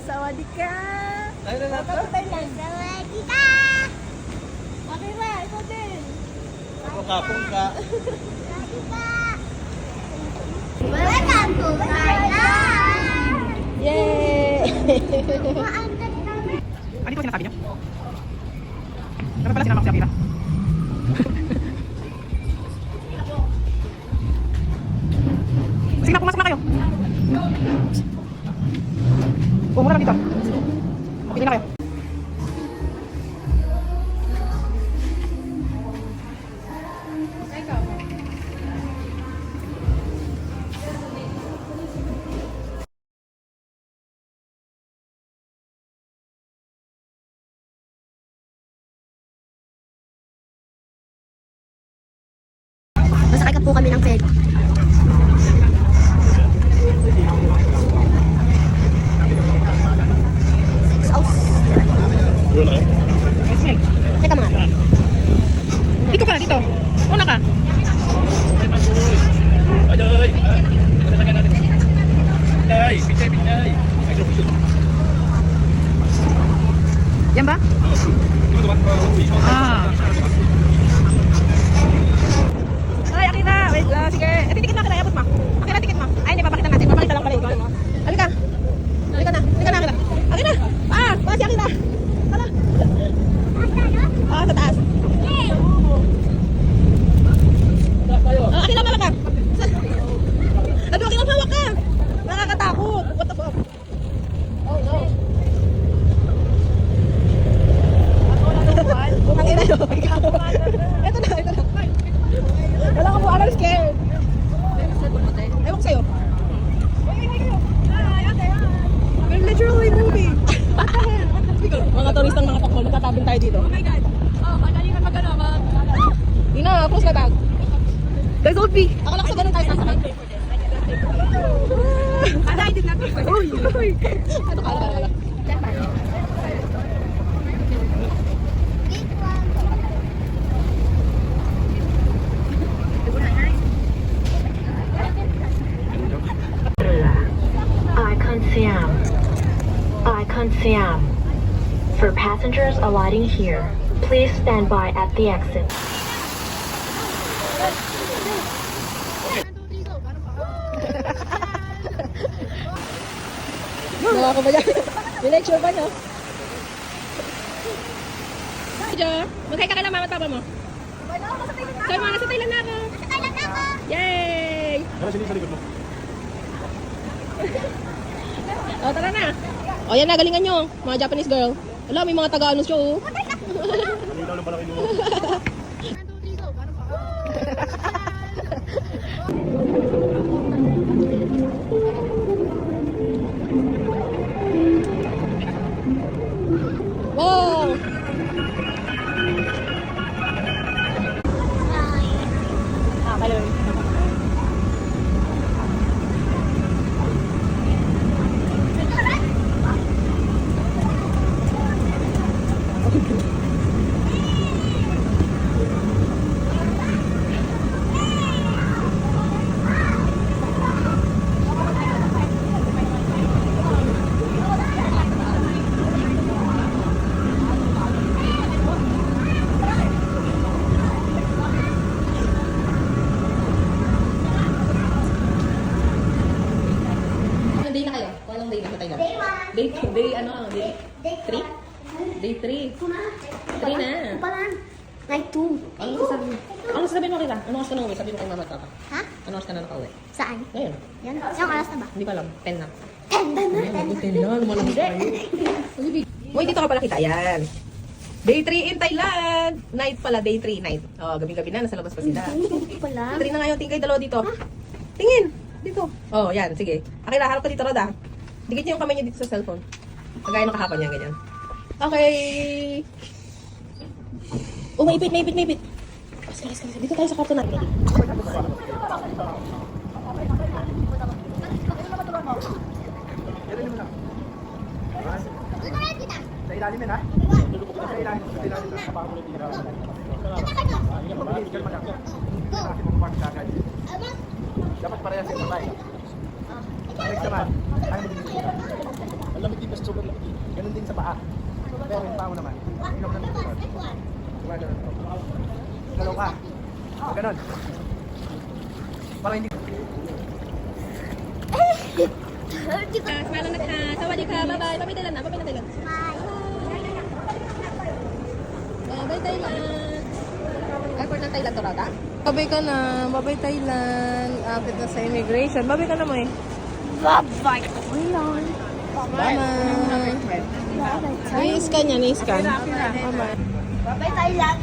Sawadee ka! Sawadee ka! Okay ba? Ikaw din! Kapong ka. Sawadee ka! Welcome to Thailand! Yay! Ano po sinasabi niyo? Dapat pala sinama ko si Akira. Sige na, pumasok na kayo. Pumura lang dito. Pili na kayo. Masakay ka po kami ng ferry. Teka mga. Dito ka, dito. Una ka. Yan ba? Ah. Ay, Akira. Wait lang, sige. Titikit mo, Akira. Iabot mo. Akira, tikit mo. Ay, hindi, papakita natin. Papakita lang pala ikaw. Halika. Halika na. Halika na, Akira. Akira. Ah, si Akira. Tara. Ah, sa taas. Ah, Akira, mala ka. Ano, Akira, mawak ka. Nakakatakot. What the fuck? Oh, no. Ang ina yun. Ito na, ito na. Wala ka po, I'm scared. Ewan ko sa'yo. We're literally moving. What the hell? Mga turistang mga pakbo, nagtatabing tayo dito. Oh my God. Oh, madali ka magano. Hindi na, close my bag. Guys, don't be. Akala ko sa ganun tayo sasakay. I did not. Uy. Ano ka, ala. Icon Siam. For passengers alighting here, please stand by at the exit. Wala ko ba yan? May lecture pa nyo? Jo, mag-hi ka kay mama at papa mo. Sabi mo, nasa Thailand na ako. Nasa Thailand na ako! Yay! Ano sila sa likod mo? O, tara na. O, yan na, galingan nyo. Mga Japanese girl. Wala, may mga taga-ano siya, oh. Kanina lang pala kayo. Wow! Ah, kayo. Day 2, day ano, day 3? Day 3. 3 na. Ito pa lang. Night 2. Ano sasabihin mo kita? Ano oras ka na uwi? Sabihin mo kay mama at papa. Ha? Ano oras ka na nakauwi? Saan? Ngayon. Yan. Isang oras na ba? Hindi ko alam. 10 na. 10 na na. 10 na. Lumalabas tayo. Uy, dito ka pala kita. Yan. Day 3 in Thailand. Night pala. Day 3 night. Oh, gabi-gabi na. Nasa labas pa sila. Ito pa lang. 3 na ngayon. Tingin kayo dalawa dito. Tingin. Dito. Oh, yan. Sige. Akira, harap ka dito, Roda. Dikit niyo yung kamay niyo dito sa cellphone. Kagaya ng kahapon yan, ganyan. Okay. Oh, maipit. Let's go. Dito tayo sa kwarto natin. Sa ilalim yan, ha? Sa ilalim. Dapat parehas yung patay. Next naman, ay mo din sugar. Ang lamig din pa sugar lamig. Ganun din sa paa. Pero yung paa mo naman. Inom na dito. Ganun. Galaw ka. Ganun. Para hindi Smile na ka. Sawadee ka. Bye-bye. Bye-bye Thailand na. Bye-bye na Thailand. Bye Thailand. Airport ng Thailand to rata? Babay ka na. Babay Thailand. Apit na sa immigration. Babay ka na mo eh. Bye-bye. Thailand. Bye-bye. I-scan yan. I-scan. Bye-bye. Bye-bye, Thailand.